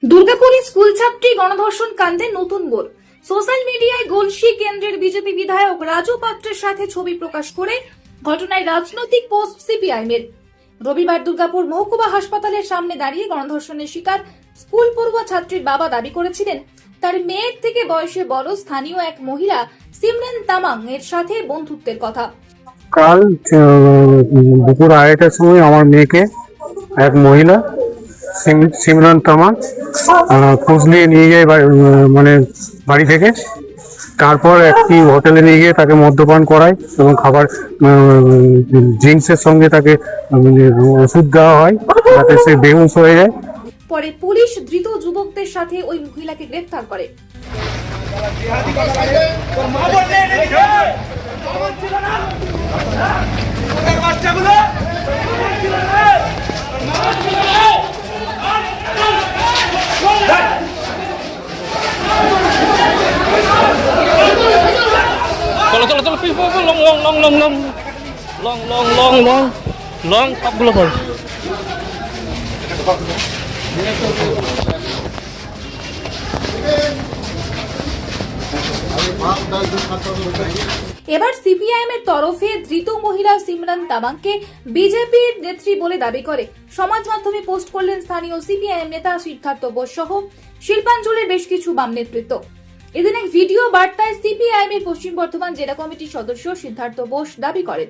দুর্গাপুরে স্কুল ছাত্রী গণধর্ষণ কাণ্ডে নতুন মোড়। সোশ্যাল মিডিয়ায় গলসি কেন্দ্রের বিজেপি বিধায়ক রাজু পাত্রের সাথে ছবি প্রকাশ করে ঘটনায় রাজনৈতিক পোস্ট সিপিআইএম-এর। রবিবার দুর্গাপুর মহকুমা হাসপাতালের সামনে দাঁড়িয়ে গণধর্ষণের শিকার স্কুল পড়ুয়া ছাত্রীর বাবা দাবি করেছিলেন তার মেয়ের থেকে বয়সে বড় স্থানীয় এক মহিলা সিমরান তামাং এর সাথে বন্ধুত্বের কথা। কাল দুপুর 2:30টার সময় আমার মেয়েকে এক মহিলা সিমরান তামাং খোঁজ নিয়ে নিয়ে যায় মানে বাড়ি থেকে। তারপর একটি হোটেলে নিয়ে গিয়ে তাকে মদ্যপান করায় এবং খাবার ড্রিঙ্কসের সঙ্গে তাকে ওষুধ দেওয়া হয় যাতে সে বেহুঁশ হয়ে যায়। পরে পুলিশ ধৃত যুবকদের সাথে ওই মহিলাকে গ্রেফতার করে। লং সবগুলো কর। এবার সিপিআইএম এর তরফে ধৃত মহিলা সিমরান তামাংকে বিজেপির নেত্রী বলে দাবি করে সমাজ মাধ্যমে পোস্ট করলেন স্থানীয় সিপিআইএম নেতা সিদ্ধার্থ বোস সহ শিল্পাঞ্চলের বেশ কিছু বাম নেতৃত্ব। এদিন এক ভিডিও বার্তায় সিপিআইএম এর পশ্চিম বর্ধমান জেলা কমিটির সদস্য সিদ্ধার্থ বোস দাবি করেন,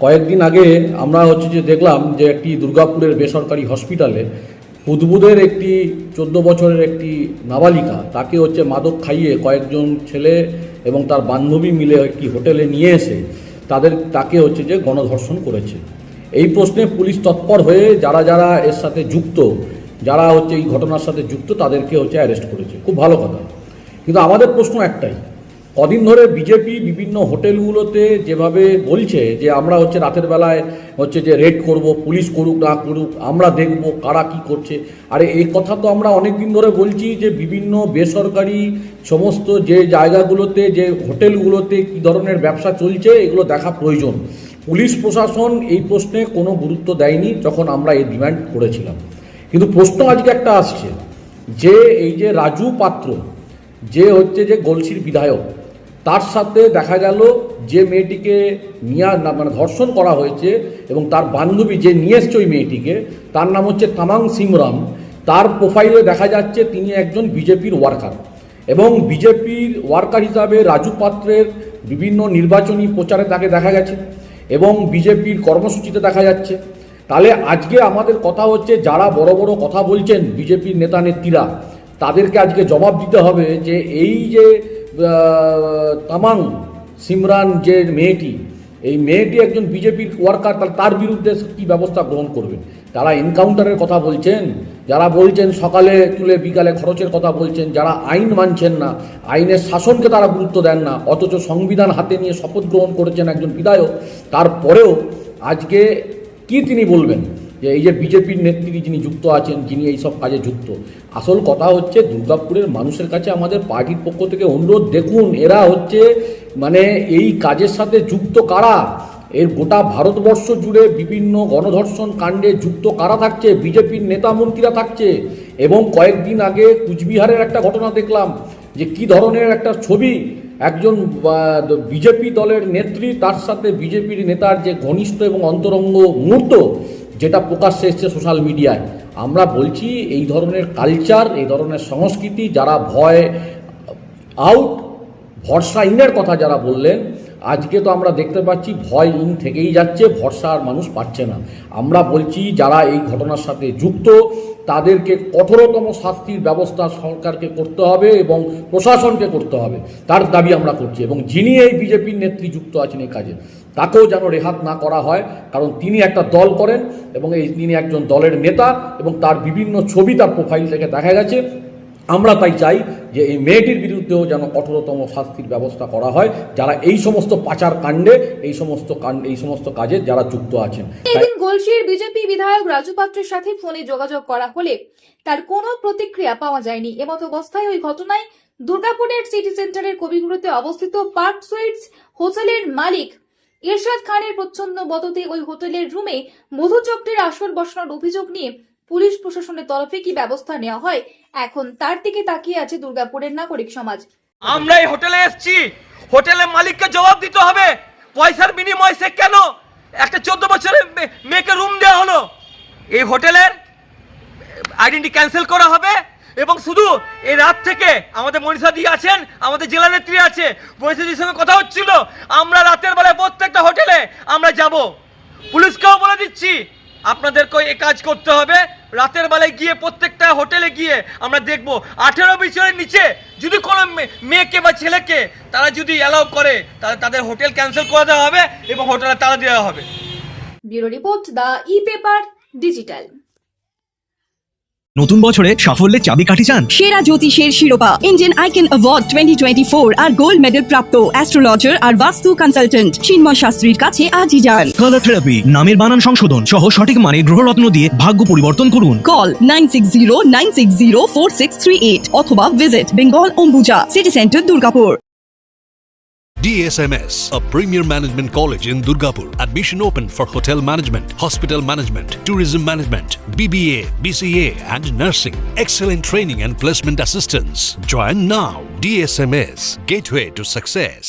কয়েকদিন আগে আমরা যে দেখলাম যে একটি দুর্গাপুরের বেসরকারি হসপিটালে বুদবুদের একটি 14 বছরের একটি নাবালিকা তাকে মাদক খাইয়ে কয়েকজন ছেলে এবং তার বান্ধবী মিলে একটি হোটেলে নিয়ে এসে তাকে যে গণধর্ষণ করেছে। এই প্রশ্নে পুলিশ তৎপর হয়ে যারা যারা এর সাথে যুক্ত, যারা এই ঘটনার সাথে যুক্ত তাদেরকে অ্যারেস্ট করেছে। খুব ভালো কথা। কিন্তু আমাদের প্রশ্ন একটাই, কদিন ধরে বিজেপি বিভিন্ন হোটেলগুলোতে যেভাবে বলছে যে আমরা রাতের বেলায় যে রেড করব, পুলিশ করুক না করুক আমরা দেখব কারা কি করছে। আরে এই কথা তো আমরা অনেক দিন ধরে বলছি যে বিভিন্ন বেসরকারি সমস্ত যে জায়গাগুলোতে যে হোটেলগুলোতে কী ধরনের ব্যবসা চলছে এগুলো দেখা প্রয়োজন। পুলিশ প্রশাসন এই প্রশ্নে কোনো গুরুত্ব দেয়নি যখন আমরা এই ডিমান্ড করেছিলাম। কিন্তু প্রশ্ন আজকে একটা আসছে যে এই যে রাজু পাত্র যে যে গলসির বিধায়ক, তার সাথে দেখা গেল যে মেয়েটিকে ধর্ষণ করা হয়েছে এবং তার বান্ধবী যে নিয়ে এসছে ওই মেয়েটিকে, তার নাম তামাং সিমরান। তার প্রোফাইলে দেখা যাচ্ছে তিনি একজন বিজেপির ওয়ার্কার এবং বিজেপির ওয়ার্কার হিসাবে রাজু পাত্রের বিভিন্ন নির্বাচনী প্রচারে তাকে দেখা গেছে এবং বিজেপির কর্মসূচিতে দেখা যাচ্ছে। তাহলে আজকে আমাদের কথা যারা বড় বড় কথা বলছেন বিজেপির নেতা নেত্রীরা, তাদেরকে আজকে জবাব দিতে হবে যে এই যে তামাং সিমরান যে মেয়েটি, এই মেয়েটি একজন বিজেপির ওয়ার্কার, তার বিরুদ্ধে কী ব্যবস্থা গ্রহণ করবে। তারা এনকাউন্টারের কথা বলছেন, যারা বলছেন সকালে তুলে বিকালে খরচের কথা বলছেন, যারা আইন মানছেন না, আইনের শাসনকে তারা গুরুত্ব দেন না, অথচ সংবিধান হাতে নিয়ে শপথ গ্রহণ করেছেন একজন বিধায়ক, তারপরেও আজকে কি তিনি বলবেন যে এই যে বিজেপির নেত্রী যিনি যুক্ত আছেন, যিনি এইসব কাজে যুক্ত। আসল কথা দুর্গাপুরের মানুষের কাছে আমাদের পার্টির পক্ষ থেকে অনুরোধ, দেখুন এরা এই কাজের সাথে যুক্ত কারা, এর গোটা ভারতবর্ষ জুড়ে বিভিন্ন গণধর্ষণ কাণ্ডে যুক্ত কারা থাকছে, বিজেপির নেতা মন্ত্রীরা থাকছে। এবং কয়েকদিন আগে কুচবিহারের একটা ঘটনা দেখলাম যে কি ধরনের একটা ছবি, একজন বিজেপি দলের নেত্রী তার সাথে বিজেপির নেতার যে ঘনিষ্ঠ এবং অন্তরঙ্গ মুহূর্ত, যেটা প্রকাশ্যে এসছে সোশ্যাল মিডিয়ায়। আমরা বলছি এই ধরনের কালচার, এই ধরনের সংস্কৃতি, যারা ভয় আউট ভরসা ইনের কথা যারা বললেন, আজকে তো আমরা দেখতে পাচ্ছি ভয় ইন থেকেই যাচ্ছে, ভরসা আর মানুষ পাচ্ছে না। আমরা বলছি যারা এই ঘটনার সাথে যুক্ত তাদেরকে কঠোরতম শাস্তির ব্যবস্থা সরকারকে করতে হবে এবং প্রশাসনকে করতে হবে, তার দাবি আমরা করছি। এবং যিনি এই বিজেপির নেত্রী যুক্ত আছেন এই কাজে, তাকেও যেন রেহাত না করা হয়, কারণ তিনি একটা দল করেন এবং তিনি একজন দলের নেতা এবং তার বিভিন্ন ছবি তার প্রোফাইল থেকে দেখা গেছে। আমরা তাই চাই যে এই মেয়েটির বিরুদ্ধেও যেন কঠোরতম শাস্তির ব্যবস্থা করা হয়, যারা এই সমস্ত পাচার কাণ্ডে এই সমস্ত কাজে যারা যুক্ত আছেন। এদিন গলসির বিজেপি বিধায়ক রাজু পাত্রের সাথে ফোনে যোগাযোগ করা হলে তার কোনো প্রতিক্রিয়া পাওয়া যায়নি। এমত অবস্থায় ওই ঘটনায় দুর্গাপুরের সিটি সেন্টারের কবিগুরুতে অবস্থিত পার্ক সুইটস হোটেলের মালিক ইরশাদ খানের প্রচ্ছন্ন বদতে ওই হোটেলের রুমে মধুচক্রের আসর বসানোর অভিযোগ নিয়ে পুলিশ প্রশাসনের তরফে কি ব্যবস্থা নেওয়া হয় এখন তার দিকে তাকিয়ে আছে দুর্গাপুরের নাগরিক সমাজ। আমরা এই হোটেলে এসেছি, হোটেলের মালিককে জবাব দিতে হবে পয়সার বিনিময়ে সে কেন একটা 14 বছরের মেয়েকে রুম দেওয়া হলো। এই হোটেলের আইডেন্টি ক্যান্সেল করা হবে এবং শুধু এই রাত থেকে আমাদের মনীষাদি আছেন, আমাদের জেলা নেত্রী আছে, মনীষাদির সঙ্গে কথা হচ্ছিল, আমরা রাতের বেলায় প্রত্যেকটা হোটেলে আমরা যাব। পুলিশকেও বলে দিচ্ছি আপনাদেরকে এই কাজ করতে হবে, রাতের বেলায় গিয়ে প্রত্যেকটা হোটেলে গিয়ে আমরা দেখব 18 বছরের নিচে যদি কোনো মেয়েকে বা ছেলেকে তারা যদি অ্যালাউ করে তাহলে তাদের হোটেল ক্যান্সেল করে দেওয়া হবে এবং হোটেলে তালা দেওয়া হবে। Bureau report, the e-paper digital. নতুন বছরে সাফল্যের চাবিকাঠি চান? সেরা জ্যোতিষের শিরোপা ইন্ডিয়ান আইকন অ্যাওয়ার্ড 2024 আর গোল্ড মেডেল প্রাপ্ত অ্যাস্ট্রোলজার আর বাস্তু কনসালটেন্ট চিন্ময় শাস্ত্রীর কাছে আজই যান। কালার থেরাপি, নামের বানান সংশোধন সহ সঠিক মানে গ্রহরত্ন দিয়ে ভাগ্য পরিবর্তন করুন। কল 9609604638 অথবা visit Bengal Ambuja city centre Durgapur. DSMS, a premier management college in Durgapur. Admission open for hotel management, hospital management, tourism management, BBA, BCA and nursing. Excellent training and placement assistance. Join now. DSMS, gateway to success.